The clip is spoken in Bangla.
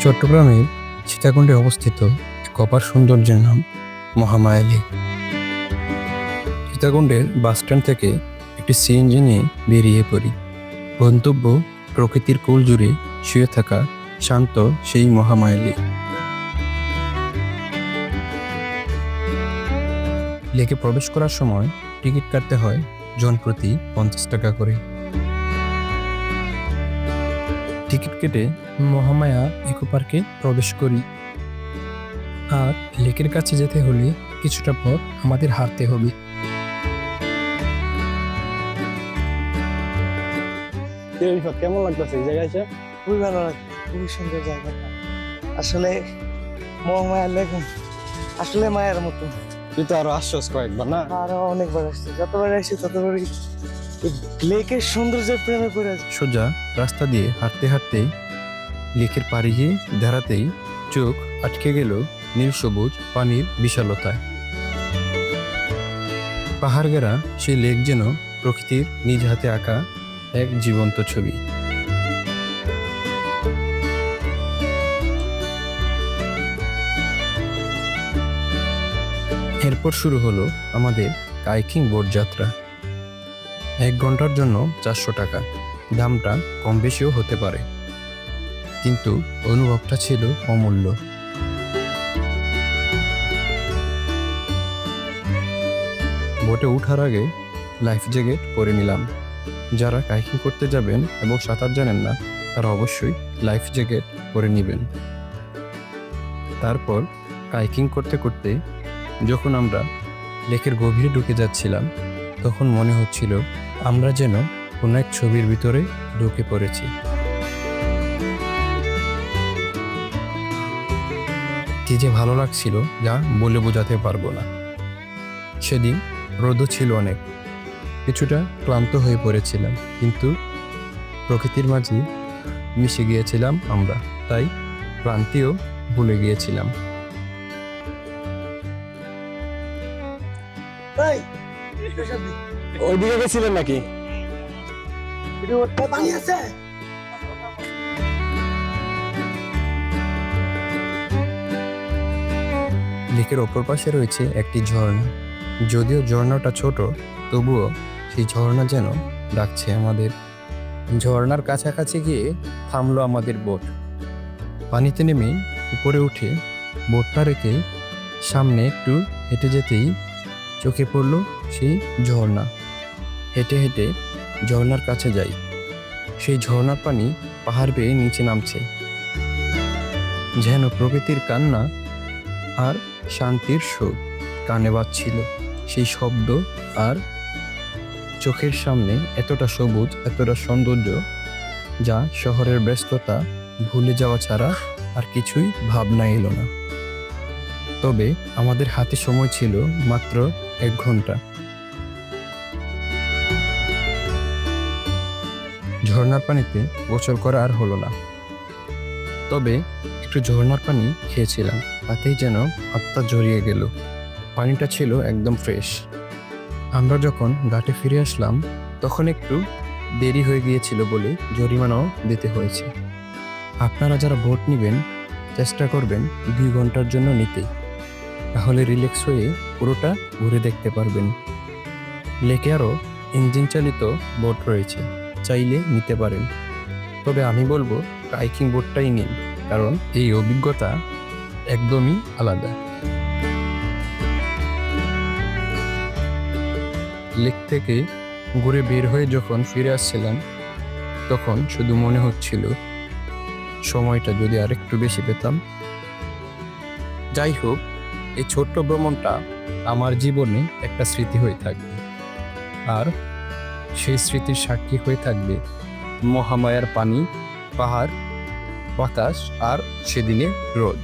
চট্টগ্রামের সীতাকুণ্ডে অবস্থিত এক অপার সৌন্দর্যের নাম মহামায়া লেক। সীতাকুণ্ডের বাসস্ট্যান্ড থেকে একটি সিএনজি নিয়ে বেরিয়ে পড়ি। গন্তব্য প্রকৃতির কোল জুড়ে শুয়ে থাকা শান্ত সেই মহামায়া লেক। লেকে প্রবেশ করার সময় টিকিট কাটতে হয় জনপ্রতি 50 টাকা করে। টিকিট কেটে মহামায়া ইকো পার্কে প্রবেশ করি। আর লেকের কাছে যেতে হলে কিছুটা পথ আমাদের হাঁটতে হবে। কেমন লাগতেছে এই জায়গায় এসে? খুবই ভালো লাগে, খুবই সুন্দর জায়গাটা। আসলে মহামায়া লেক আসলে মায়ের মতো। তুই তো আরো আসছস কয়েকবার না? আরো অনেকবার আসছি, যতবার আসছি ততবারই লেকের সৌন্দর্যের প্রেমে পড়ে যাই। সোজা রাস্তা দিয়ে হাঁটতে হাঁটতে লেকের পাড়ি গিয়ে দাঁড়াতেই চোখ আটকে গেল নীল সবুজ পানির বিশালতায়। পাহাড় ঘেরা সেই লেক যেন প্রকৃতির নিজ হাতে আঁকা এক জীবন্ত ছবি। এরপর শুরু হলো আমাদের কাইকিং বোট যাত্রা। 1 ঘন্টার জন্য 400 টাকা। দামটা কম বেশিও হতে পারে, কিন্তু অনুভবটা ছিল অমূল্য। বোটে ওঠার আগে লাইফ জ্যাকেট পরে নিলাম। যারা কাইকিং করতে যাবেন এবং সাঁতার জানেন না, তারা অবশ্যই লাইফ জ্যাকেট পরে নেবেন। তারপর কাইকিং করতে করতে যখন আমরা লেকের গভীরে ঢুকে যাচ্ছিলাম, তখন মনে হচ্ছিল আমরা যেন কোনো এক ছবির ভিতরে ঢুকে পড়েছি। কি যে ভালো লাগছিল, যা বলে বোঝাতে পারবো না। সেদিন রোদও ছিল অনেক, কিছুটা ক্লান্ত হয়ে পড়েছিলাম, কিন্তু প্রকৃতির মাঝে মিশে গিয়েছিলাম আমরা, তাই ক্লান্তিও ভুলে গিয়েছিলাম। ওইদিকে গেছিলেন নাকি? পানি আছে? লেকের অপর পাশে রয়েছে একটি ঝর্ণা। যদিও ঝর্ণাটা ছোট, তবুও সেই ঝর্ণা যেন ডাকছে আমাদের। ঝর্ণার কাছাকাছি গিয়ে থামলো আমাদের বোট। পানিতে নেমে উপরে উঠে বোটটা রেখে সামনে একটু হেঁটে যেতেই চোখে পড়ল সেই ঝর্ণা। হেঁটে হেঁটে ঝর্ণার কাছে যাই। সেই ঝর্ণার পানি পাহাড় বেয়ে নিচে নামছে, যেন প্রকৃতির কান্না আর শান্তির সুর কানে বাজছিল। সেই শব্দ আর চোখের সামনে এতটা সবুজ, এতটা সৌন্দর্য, যা শহরের ব্যস্ততা ভুলে যাওয়া ছাড়া আর কিছুই ভাবনা এলো না। তবে আমাদের হাতে সময় ছিল মাত্র 1 ঘন্টা। ঝর্ণার পানিতে গোসল করা আর হলো না, তবে একটু ঝর্ণার পানি খেয়েছিলাম, তাতেই যেন আত্মা জড়িয়ে গেল। পানিটা ছিল একদম ফ্রেশ। আমরা যখন ঘাটে ফিরে আসলাম, তখন একটু দেরি হয়ে গিয়েছিল বলে জরিমানাও দিতে হয়েছে। আপনারা যারা বোট নেবেন, চেষ্টা করবেন 2 ঘন্টার জন্য নিতে, তাহলে রিল্যাক্স হয়ে পুরোটা ঘুরে দেখতে পারবেন। লেকে আরও ইঞ্জিন চালিত বোট রয়েছে, চাইলে নিতে পারেন, তবে আমি বলবো কাইকিং বোটটাই নিন, কারণ এই অভিজ্ঞতা একদমই আলাদা। লেক থেকে ঘুরে বের হয়ে যখন ফিরে আসছিলাম, তখন শুধু মনে হচ্ছিল সময়টা যদি আরেকটু বেশি পেতাম। যাই হোক, এই ছোট্ট ভ্রমণটা আমার জীবনে একটা স্মৃতি হয়ে থাকবে, আর সেই স্মৃতির সাক্ষী হয়ে থাকবে মহামায়ার পানি, পাহাড়, বাতাস আর সেদিনের রোদ।